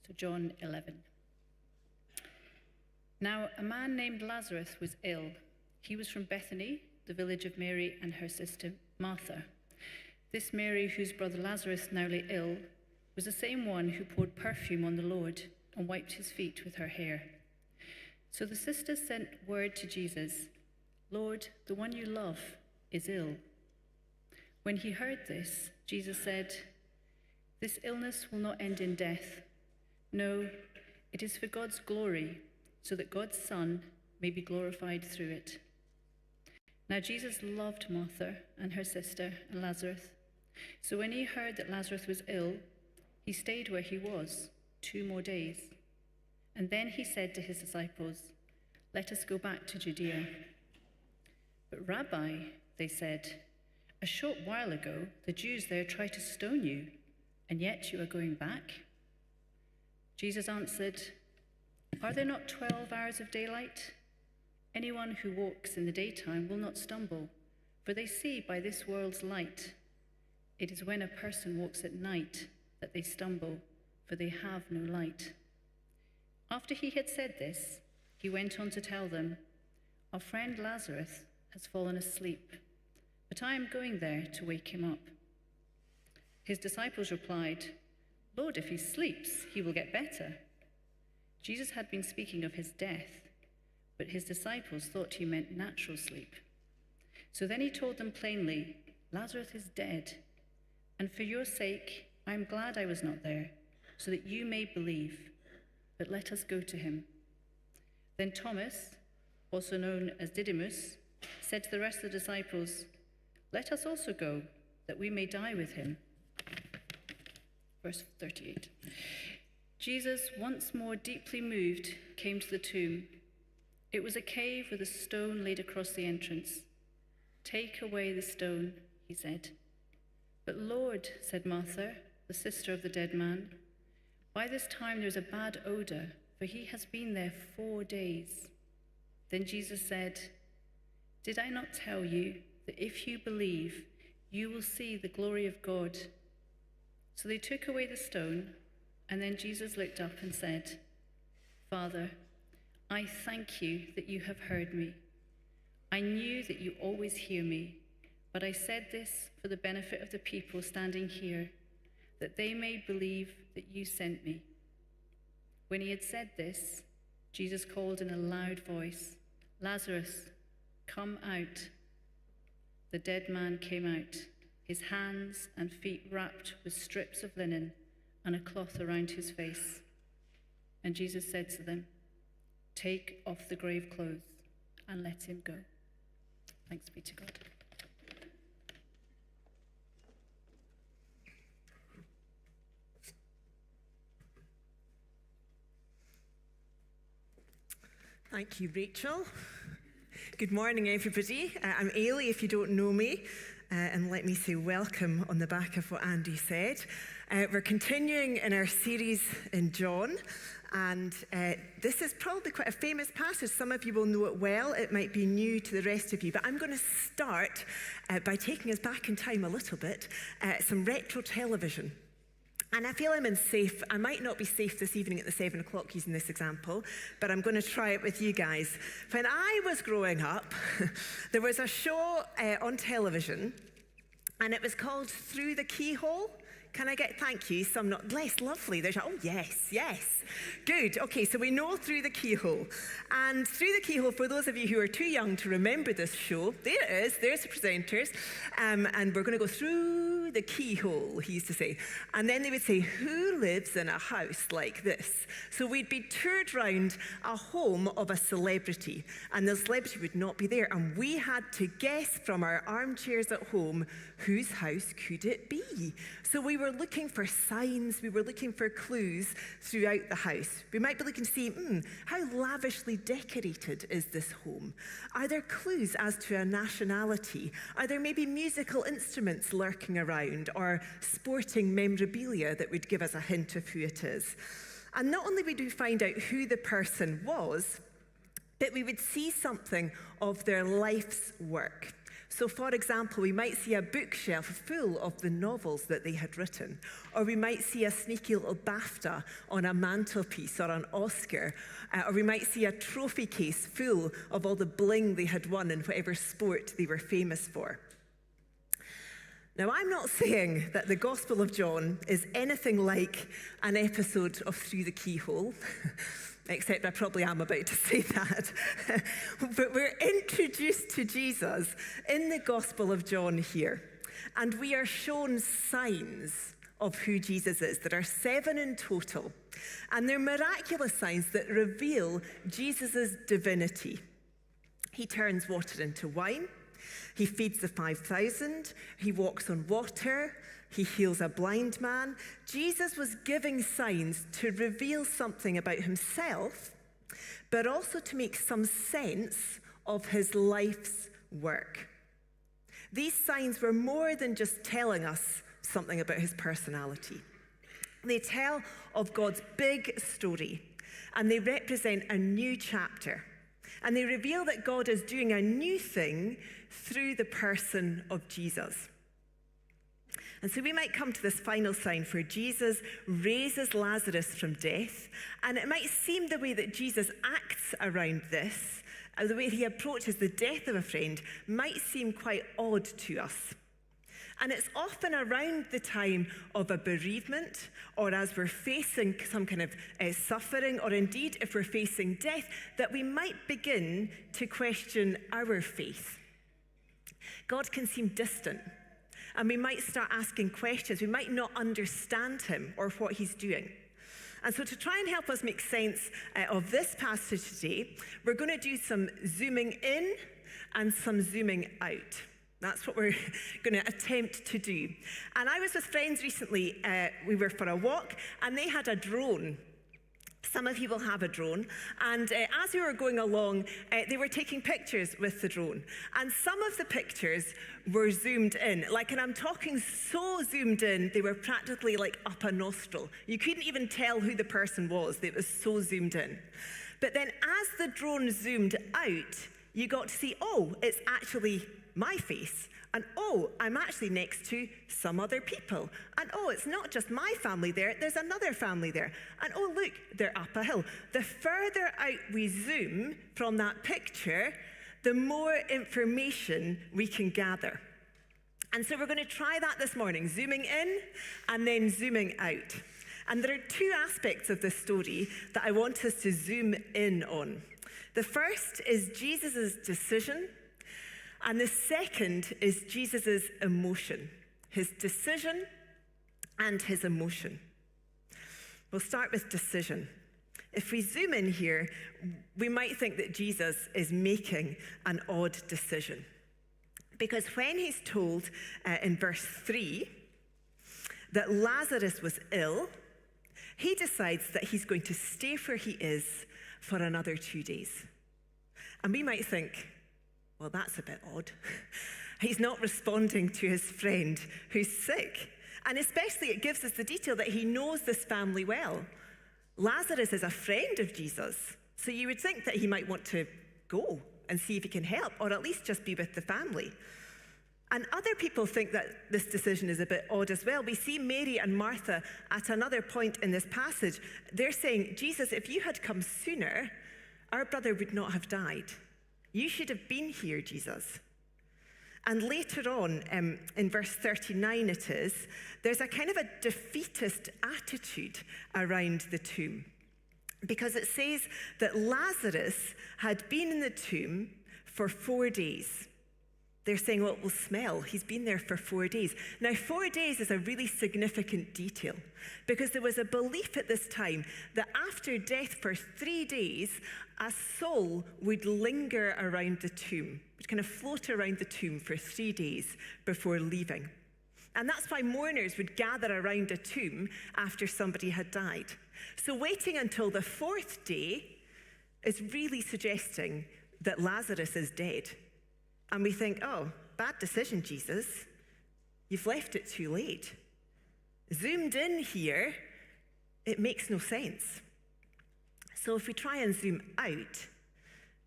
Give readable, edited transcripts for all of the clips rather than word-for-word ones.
So John 11. Now a man named Lazarus was ill. He was from Bethany, the village of Mary and her sister Martha. This Mary, whose brother Lazarus now lay ill, was the same one who poured perfume on the Lord and wiped his feet with her hair. So the sisters sent word to Jesus, "Lord, the one you love is ill." When he heard this, Jesus said, "This illness will not end in death. No, it is for God's glory, so that God's Son may be glorified through it." Now Jesus loved Martha and her sister and Lazarus. So when he heard that Lazarus was ill, he stayed where he was 2 more days. And then he said to his disciples, "Let us go back to Judea." "But Rabbi," they said, "a short while ago the Jews there tried to stone you, and yet you are going back?" Jesus answered, "Are there not 12 hours of daylight? Anyone who walks in the daytime will not stumble, for they see by this world's light. It is when a person walks at night that they stumble, for they have no light." After he had said this, he went on to tell them, "Our friend Lazarus has fallen asleep, but I am going there to wake him up." His disciples replied, "Lord, if he sleeps, he will get better." Jesus had been speaking of his death, but his disciples thought he meant natural sleep. So then he told them plainly, "Lazarus is dead, and for your sake I am glad I was not there, so that you may believe. But let us go to him." Then Thomas, also known as Didymus, said to the rest of the disciples, "Let us also go, that we may die with him." Verse 38. Jesus, once more deeply moved, came to the tomb. It was a cave with a stone laid across the entrance. "Take away the stone," he said. "But Lord," said Martha, the sister of the dead man, "by this time there is a bad odor, for he has been there 4 days." Then Jesus said, "Did I not tell you that if you believe, you will see the glory of God?" So they took away the stone, and then Jesus looked up and said, "Father, I thank you that you have heard me. I knew that you always hear me, but I said this for the benefit of the people standing here, that they may believe that you sent me." When he had said this, Jesus called in a loud voice, "Lazarus, come out." The dead man came out, his hands and feet wrapped with strips of linen and a cloth around his face. And Jesus said to them, "Take off the grave clothes and let him go." Thanks be to God. Thank you, Rachel. Good morning, everybody. I'm Eilidh, if you don't know me, and let me say welcome on the back of what Andy said. We're continuing in our series in John, and this is probably quite a famous passage. Some of you will know it well. It might be new to the rest of you, but I'm going to start by taking us back in time a little bit, some retro television. And I feel I'm in safe. I might not be safe this evening at the 7 o'clock using this example, but I'm going to try it with you guys. When I was growing up, there was a show on television, and it was called Through the Keyhole. Can I get thank you? Some not less lovely. There's oh yes. Good. Okay, so we know Through the Keyhole. And Through the Keyhole, for those of you who are too young to remember this show, there it is, there's the presenters. And we're going to go through the keyhole, he used to say. And then they would say, "Who lives in a house like this?" So we'd be toured round a home of a celebrity, and the celebrity would not be there. And we had to guess from our armchairs at home, whose house could it be? So we were looking for signs, we were looking for clues throughout the house. We might be looking to see, how lavishly decorated is this home? Are there clues as to a nationality? Are there maybe musical instruments lurking around, or sporting memorabilia that would give us a hint of who it is? And not only would we find out who the person was, but we would see something of their life's work. So, for example, we might see a bookshelf full of the novels that they had written, or we might see a sneaky little BAFTA on a mantelpiece or an Oscar, or we might see a trophy case full of all the bling they had won in whatever sport they were famous for. Now, I'm not saying that the Gospel of John is anything like an episode of Through the Keyhole, except I probably am about to say that. But we're introduced to Jesus in the Gospel of John here, and we are shown signs of who Jesus is. There are 7 in total, and they're miraculous signs that reveal Jesus' divinity. He turns water into wine. He feeds the 5,000. He walks on water. He heals a blind man. Jesus was giving signs to reveal something about himself, but also to make some sense of his life's work. These signs were more than just telling us something about his personality. They tell of God's big story, and they represent a new chapter. And they reveal that God is doing a new thing through the person of Jesus. And so we might come to this final sign where Jesus raises Lazarus from death. And it might seem the way that Jesus acts around this, the way he approaches the death of a friend, might seem quite odd to us. And it's often around the time of a bereavement, or as we're facing some kind of suffering, or indeed if we're facing death, that we might begin to question our faith. God can seem distant, and we might start asking questions. We might not understand him or what he's doing. And so to try and help us make sense of this passage today, we're going to do some zooming in and some zooming out. That's what we're going to attempt to do. And I was with friends recently. We were for a walk, and they had a drone. Some of you will have a drone. And as we were going along, they were taking pictures with the drone. And some of the pictures were zoomed in. And I'm talking so zoomed in, they were practically like up a nostril. You couldn't even tell who the person was. It was so zoomed in. But then as the drone zoomed out, you got to see, oh, it's actually my face. And oh, I'm actually next to some other people. And oh, it's not just my family there, there's another family there. And oh, look, they're up a hill. The further out we zoom from that picture, the more information we can gather. And so we're going to try that this morning, zooming in and then zooming out. And there are 2 aspects of this story that I want us to zoom in on. The first is Jesus' decision, and the second is Jesus' emotion, his decision and his emotion. We'll start with decision. If we zoom in here, we might think that Jesus is making an odd decision. Because when he's told in verse 3 that Lazarus was ill, he decides that he's going to stay where he is for another 2 days. And we might think, well, that's a bit odd. He's not responding to his friend who's sick. And especially it gives us the detail that he knows this family well. Lazarus is a friend of Jesus. So you would think that he might want to go and see if he can help, or at least just be with the family. And other people think that this decision is a bit odd as well. We see Mary and Martha at another point in this passage. They're saying, Jesus, if you had come sooner, our brother would not have died. You should have been here, Jesus. And later on, in verse 39 it is, there's a kind of a defeatist attitude around the tomb. Because it says that Lazarus had been in the tomb for 4 days. They're saying, well, it will smell. He's been there for 4 days. Now, 4 days is a really significant detail because there was a belief at this time that after death for 3 days, a soul would linger around the tomb, would kind of float around the tomb for 3 days before leaving. And that's why mourners would gather around a tomb after somebody had died. So waiting until the 4th day is really suggesting that Lazarus is dead. And we think, oh, bad decision, Jesus. You've left it too late. Zoomed in here, it makes no sense. So if we try and zoom out,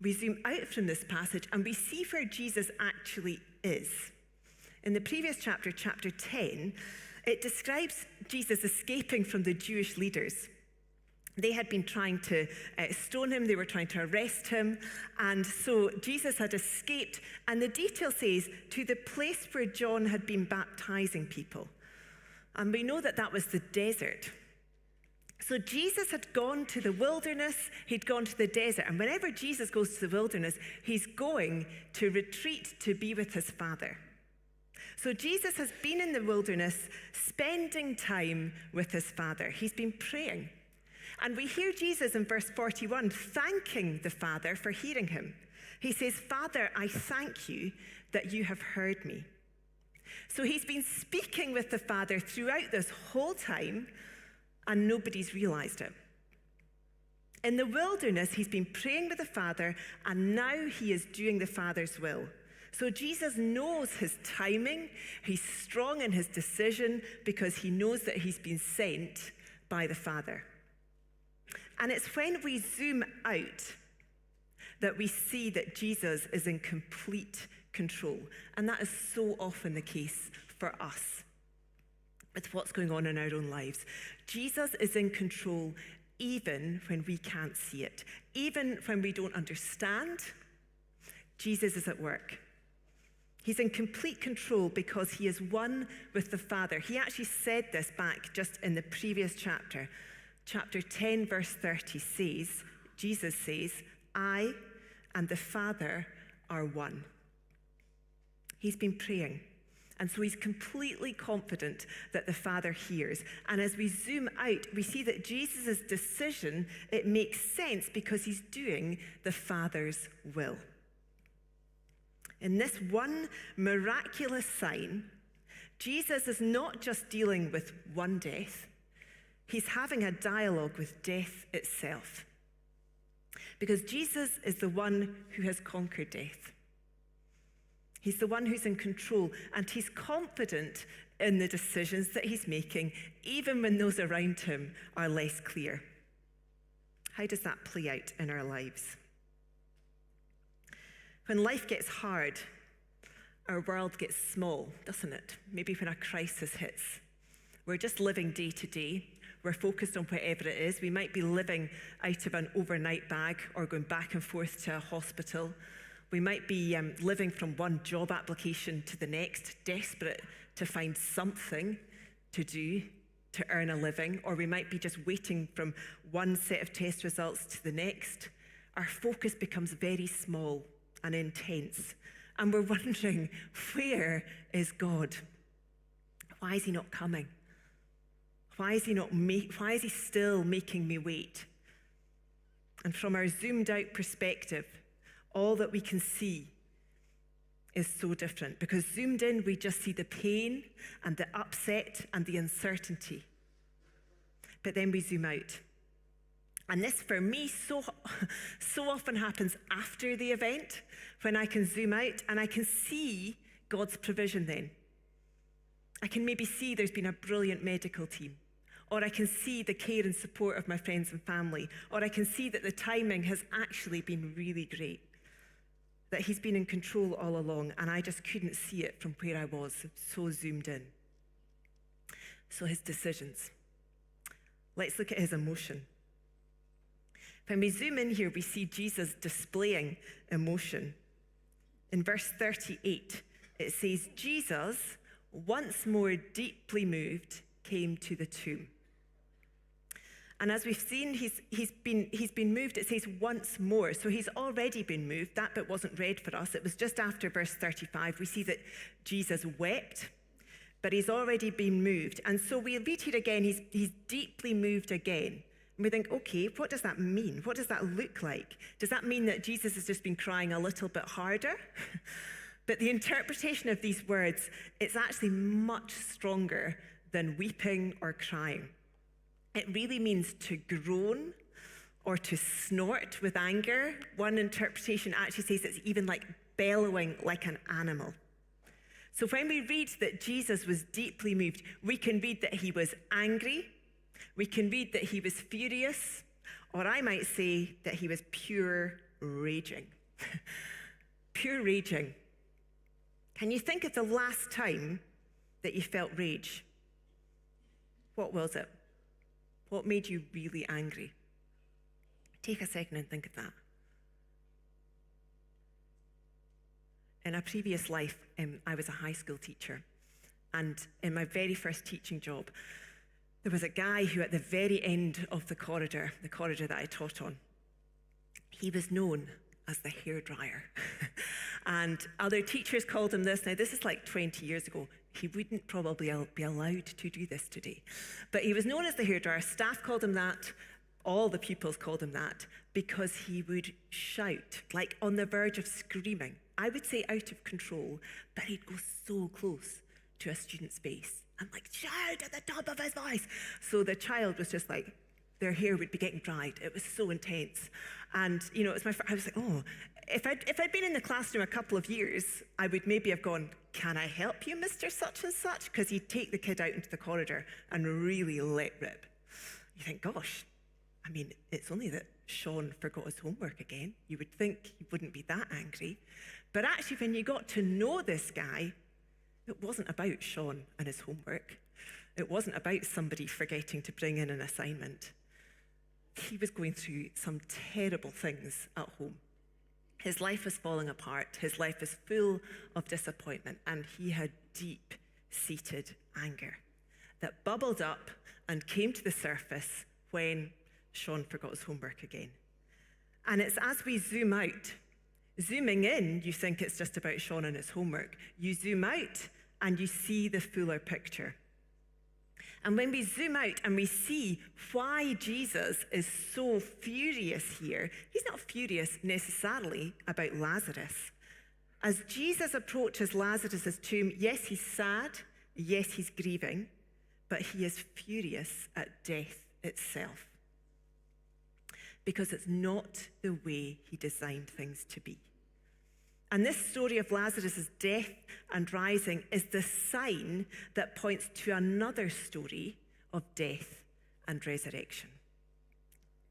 we zoom out from this passage and we see where Jesus actually is. In the previous chapter, chapter 10, it describes Jesus escaping from the Jewish leaders. They had been trying to stone him, they were trying to arrest him, and so Jesus had escaped, and the detail says, to the place where John had been baptizing people. And we know that that was the desert. So Jesus had gone to the wilderness, he'd gone to the desert, and whenever Jesus goes to the wilderness, he's going to retreat to be with his Father. So Jesus has been in the wilderness, spending time with his Father. He's been praying. And we hear Jesus in verse 41 thanking the Father for hearing him. He says, Father, I thank you that you have heard me. So he's been speaking with the Father throughout this whole time, and nobody's realized it. In the wilderness, he's been praying with the Father, and now he is doing the Father's will. So Jesus knows his timing. He's strong in his decision because he knows that he's been sent by the Father. And it's when we zoom out that we see that Jesus is in complete control. And that is so often the case for us with what's going on in our own lives. Jesus is in control even when we can't see it. Even when we don't understand, Jesus is at work. He's in complete control because he is one with the Father. He actually said this back just in the previous chapter. Chapter 10, verse 30 says, Jesus says, I and the Father are one. He's been praying. And so he's completely confident that the Father hears. And as we zoom out, we see that Jesus' decision, it makes sense because he's doing the Father's will. In this one miraculous sign, Jesus is not just dealing with one death, he's having a dialogue with death itself. Because Jesus is the one who has conquered death. He's the one who's in control, and he's confident in the decisions that he's making, even when those around him are less clear. How does that play out in our lives? When life gets hard, our world gets small, doesn't it? Maybe when a crisis hits. We're just living day to day. We're focused on whatever it is. We might be living out of an overnight bag or going back and forth to a hospital. We might be living from one job application to the next, desperate to find something to do to earn a living. Or we might be just waiting from one set of test results to the next. Our focus becomes very small and intense. And we're wondering, where is God? Why is he not coming? Why is he still making me wait? And from our zoomed out perspective, all that we can see is so different. Because zoomed in, we just see the pain and the upset and the uncertainty. But then we zoom out. And this, for me, so often happens after the event, when I can zoom out and I can see God's provision then. I can maybe see there's been a brilliant medical team, or I can see the care and support of my friends and family, or I can see that the timing has actually been really great, that he's been in control all along, and I just couldn't see it from where I was, so zoomed in. So his decisions. Let's look at his emotion. When we zoom in here, we see Jesus displaying emotion. In verse 38, it says, Jesus, once more deeply moved, came to the tomb. And as we've seen, he's been moved, it says once more. So he's already been moved. That bit wasn't read for us. It was just after verse 35. We see that Jesus wept, but he's already been moved. And so we read here again, he's deeply moved again. And we think, okay, what does that mean? What does that look like? Does that mean that Jesus has just been crying a little bit harder? But the interpretation of these words, it's actually much stronger than weeping or crying. It really means to groan or to snort with anger. One interpretation actually says it's even like bellowing like an animal. So when we read that Jesus was deeply moved, we can read that he was angry, we can read that he was furious, or I might say that he was pure raging. Pure raging. Can you think of the last time that you felt rage? What was it? What made you really angry? Take a second and think of that. In a previous life, I was a high school teacher. And in my very first teaching job, there was a guy who at the very end of the corridor that I taught on, he was known as the hairdryer. And other teachers called him this. Now, this is like 20 years ago. He wouldn't probably be allowed to do this today. But he was known as the hairdryer. Staff called him that. All the pupils called him that because he would shout, like on the verge of screaming. I would say out of control, but he'd go so close to a student's face and like shout at the top of his voice. So the child was just like, their hair would be getting dried. It was so intense. And, you know, it was I was like, oh, if I'd been in the classroom a couple of years, I would maybe have gone, can I help you, Mr. Such and Such? Because he'd take the kid out into the corridor and really let rip. You think, gosh, I mean, it's only that Sean forgot his homework again. You would think he wouldn't be that angry. But actually, when you got to know this guy, it wasn't about Sean and his homework. It wasn't about somebody forgetting to bring in an assignment. He was going through some terrible things at home. His life was falling apart. His life was full of disappointment, and he had deep-seated anger that bubbled up and came to the surface when Sean forgot his homework again. And it's as we zoom out, zooming in, you think it's just about Sean and his homework. You zoom out and you see the fuller picture. And when we zoom out and we see why Jesus is so furious here, he's not furious necessarily about Lazarus. As Jesus approaches Lazarus' tomb, yes, he's sad, yes, he's grieving, but he is furious at death itself. Because it's not the way he designed things to be. And this story of Lazarus' death and rising is the sign that points to another story of death and resurrection.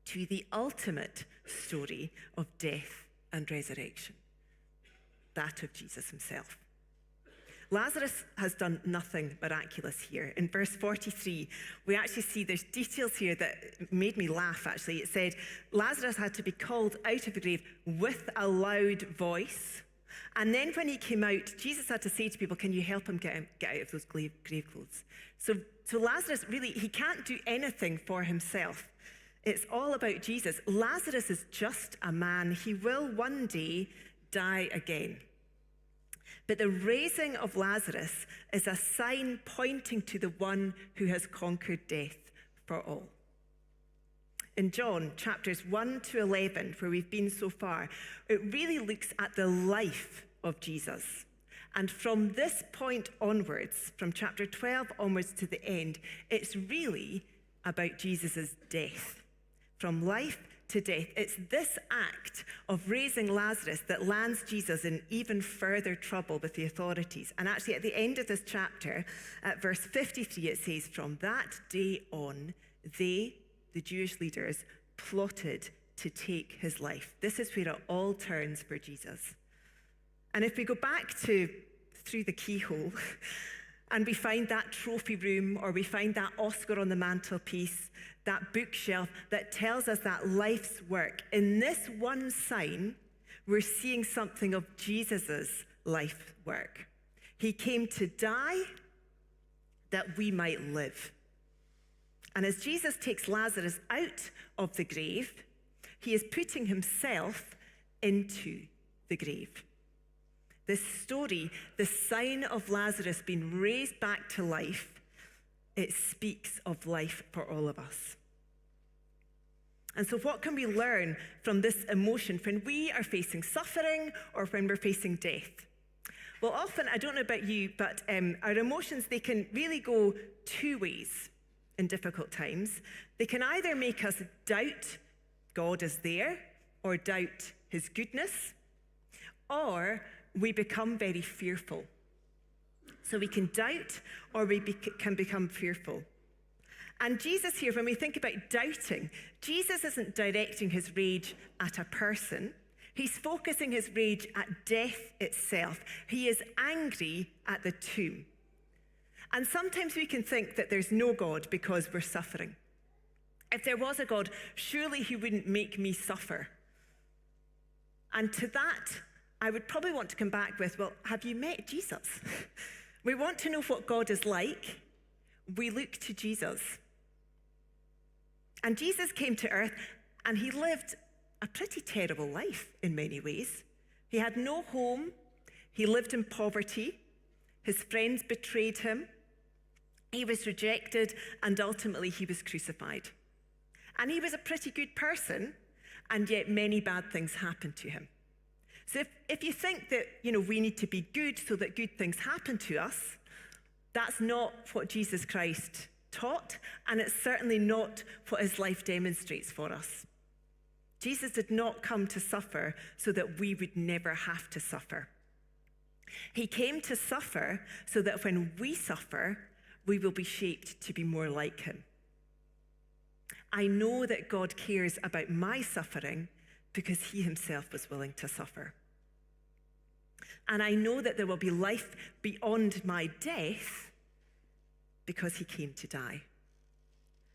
To the ultimate story of death and resurrection. That of Jesus himself. Lazarus has done nothing miraculous here. In verse 43, we actually see there's details here that made me laugh, actually. It said, Lazarus had to be called out of the grave with a loud voice. And then when he came out, Jesus had to say to people, can you help him get out of those grave clothes? So Lazarus, really, he can't do anything for himself. It's all about Jesus. Lazarus is just a man. He will one day die again. But the raising of Lazarus is a sign pointing to the one who has conquered death for all. In John chapters 1 to 11, where we've been so far, it really looks at the life of Jesus. And from this point onwards, from chapter 12 onwards to the end, it's really about Jesus' death. From life to death. It's this act of raising Lazarus that lands Jesus in even further trouble with the authorities. And actually, at the end of this chapter, at verse 53, it says, from that day on, they, the Jewish leaders, plotted to take his life. This is where it all turns for Jesus. And if we go back to through the keyhole, and we find that trophy room, or we find that Oscar on the mantelpiece, that bookshelf that tells us that life's work. In this one sign, we're seeing something of Jesus' life work. He came to die that we might live. And as Jesus takes Lazarus out of the grave, he is putting himself into the grave. This story, the sign of Lazarus being raised back to life, it speaks of life for all of us. And so what can we learn from this emotion when we are facing suffering or when we're facing death? Well, often, I don't know about you, but our emotions, they can really go two ways in difficult times. They can either make us doubt God is there or doubt his goodness, or we become very fearful. So we can doubt or we can become fearful. And Jesus here, when we think about doubting, Jesus isn't directing his rage at a person. He's focusing his rage at death itself. He is angry at the tomb. And sometimes we can think that there's no God because we're suffering. If there was a God, surely he wouldn't make me suffer. And to that, I would probably want to come back with, well, have you met Jesus? We want to know what God is like. We look to Jesus. And Jesus came to earth and he lived a pretty terrible life in many ways. He had no home. He lived in poverty. His friends betrayed him. He was rejected, and ultimately he was crucified. And he was a pretty good person, and yet many bad things happened to him. So if you think that, we need to be good so that good things happen to us, that's not what Jesus Christ taught, and it's certainly not what his life demonstrates for us. Jesus did not come to suffer so that we would never have to suffer. He came to suffer so that when we suffer, we will be shaped to be more like him. I know that God cares about my suffering because he himself was willing to suffer. And I know that there will be life beyond my death because he came to die.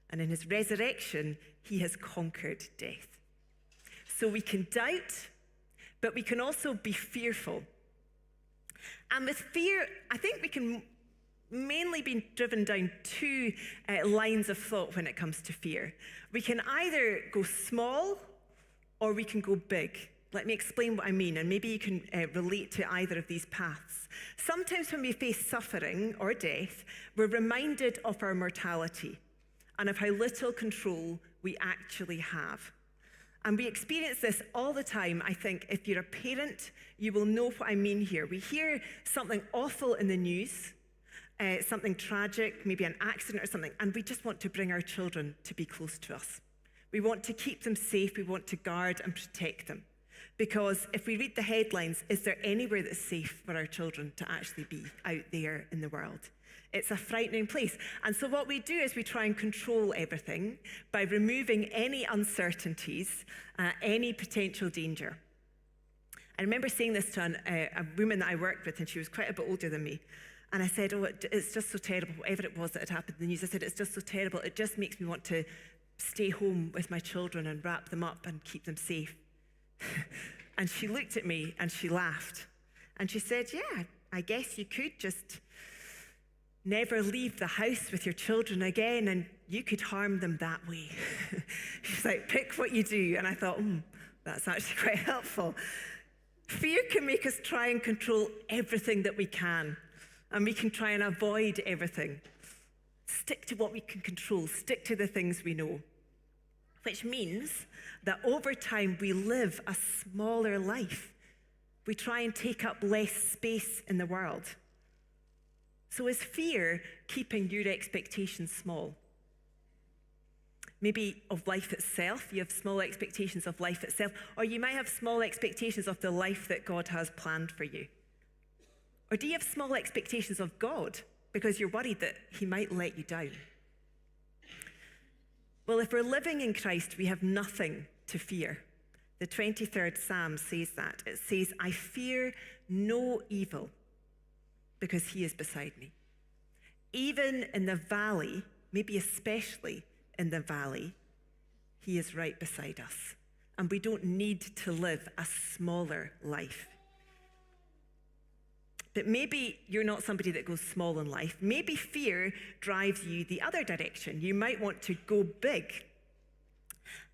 And in his resurrection, he has conquered death. So we can doubt, but we can also be fearful. And with fear, I think we can mainly be driven down two lines of thought when it comes to fear. We can either go small or we can go big. Let me explain what I mean, and maybe you can relate to either of these paths. Sometimes when we face suffering or death, we're reminded of our mortality and of how little control we actually have. And we experience this all the time. I think if you're a parent, you will know what I mean here. We hear something awful in the news, something tragic, maybe an accident or something, and we just want to bring our children to be close to us. We want to keep them safe. We want to guard and protect them. Because if we read the headlines, is there anywhere that's safe for our children to actually be out there in the world? It's a frightening place. And so what we do is we try and control everything by removing any uncertainties, any potential danger. I remember saying this to a woman that I worked with, and she was quite a bit older than me. And I said, it's just so terrible, whatever it was that had happened in the news. I said, it's just so terrible. It just makes me want to stay home with my children and wrap them up and keep them safe. And she looked at me and she laughed. And she said, yeah, I guess you could just never leave the house with your children again, and you could harm them that way. She's like, pick what you do. And I thought, that's actually quite helpful. Fear can make us try and control everything that we can. And we can try and avoid everything. Stick to what we can control. Stick to the things we know. Which means that over time we live a smaller life. We try and take up less space in the world. So is fear keeping your expectations small? Maybe of life itself. You have small expectations of life itself. Or you might have small expectations of the life that God has planned for you. Or do you have small expectations of God because you're worried that he might let you down? Well, if we're living in Christ, we have nothing to fear. The 23rd Psalm says that. It says, I fear no evil because he is beside me. Even in the valley, maybe especially in the valley, he is right beside us. And we don't need to live a smaller life. But maybe you're not somebody that goes small in life. Maybe fear drives you the other direction. You might want to go big.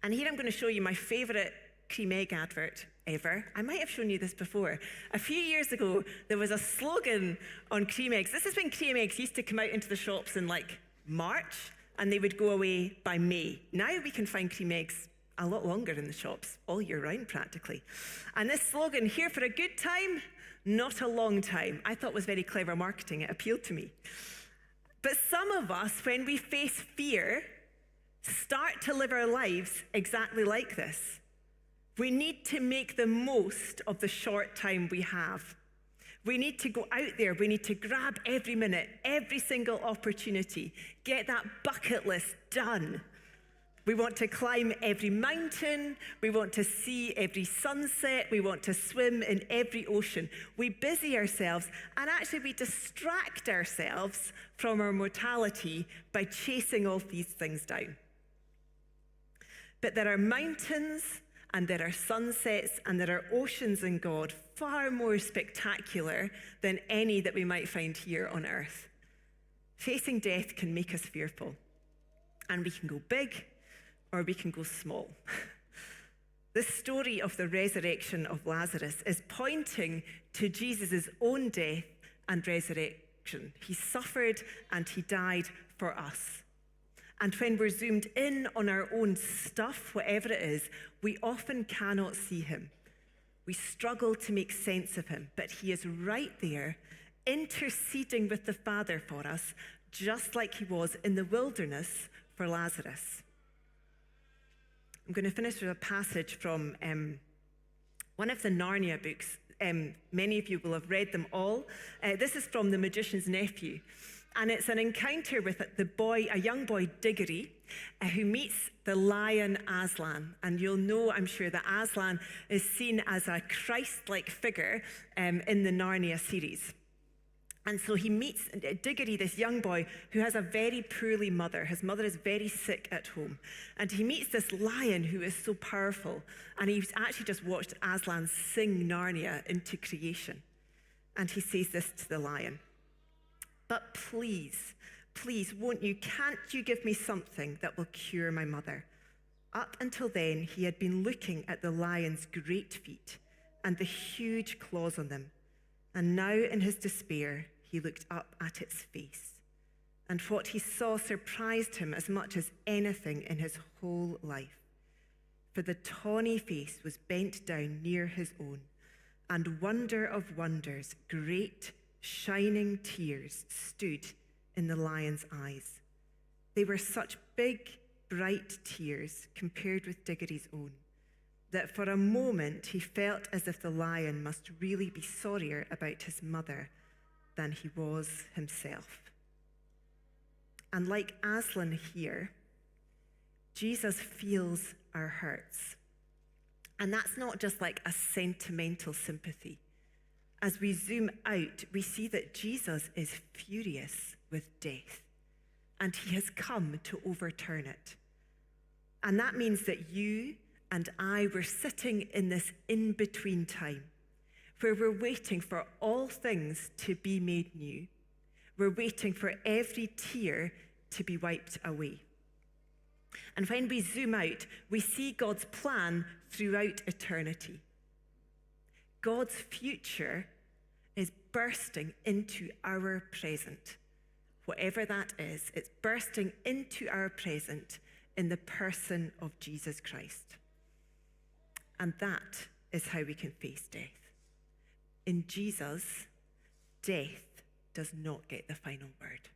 And here I'm going to show you my favorite cream egg advert ever. I might have shown you this before. A few years ago, there was a slogan on cream eggs. This is when cream eggs used to come out into the shops in like March, and they would go away by May. Now we can find cream eggs a lot longer in the shops, all year round practically. And this slogan, here for a good time, not a long time, I thought was very clever marketing. It appealed to me. But some of us, when we face fear, start to live our lives exactly like this. We need to make the most of the short time we have. We need to go out there. We need to grab every minute, every single opportunity, get that bucket list done. We want to climb every mountain. We want to see every sunset. We want to swim in every ocean. We busy ourselves, and actually we distract ourselves from our mortality by chasing all these things down. But there are mountains, and there are sunsets, and there are oceans in God far more spectacular than any that we might find here on earth. Facing death can make us fearful, and we can go big, or we can go small. This story of the resurrection of Lazarus is pointing to Jesus' own death and resurrection. He suffered and he died for us. And when we're zoomed in on our own stuff, whatever it is, we often cannot see him. We struggle to make sense of him, but he is right there, interceding with the Father for us, just like he was in the wilderness for Lazarus. I'm going to finish with a passage from one of the Narnia books. Many of you will have read them all. This is from The Magician's Nephew. And it's an encounter with a young boy, Diggory, who meets the lion Aslan. And you'll know, I'm sure, that Aslan is seen as a Christ-like figure in the Narnia series. And so he meets Diggory, this young boy who has a very poorly mother. His mother is very sick at home. And he meets this lion who is so powerful. And he's actually just watched Aslan sing Narnia into creation. And he says this to the lion: "But please, can't you give me something that will cure my mother?" Up until then, he had been looking at the lion's great feet and the huge claws on them. And now in his despair, he looked up at its face. And what he saw surprised him as much as anything in his whole life. For the tawny face was bent down near his own, and wonder of wonders, great shining tears stood in the lion's eyes. They were such big, bright tears compared with Diggory's own, that for a moment he felt as if the lion must really be sorrier about his mother than he was himself. And like Aslan here, Jesus feels our hurts. And that's not just like a sentimental sympathy. As we zoom out, we see that Jesus is furious with death, and he has come to overturn it. And that means that you and I were sitting in this in-between time where we're waiting for all things to be made new. We're waiting for every tear to be wiped away. And when we zoom out, we see God's plan throughout eternity. God's future is bursting into our present. Whatever that is, it's bursting into our present in the person of Jesus Christ. And that is how we can face death. In Jesus, death does not get the final word.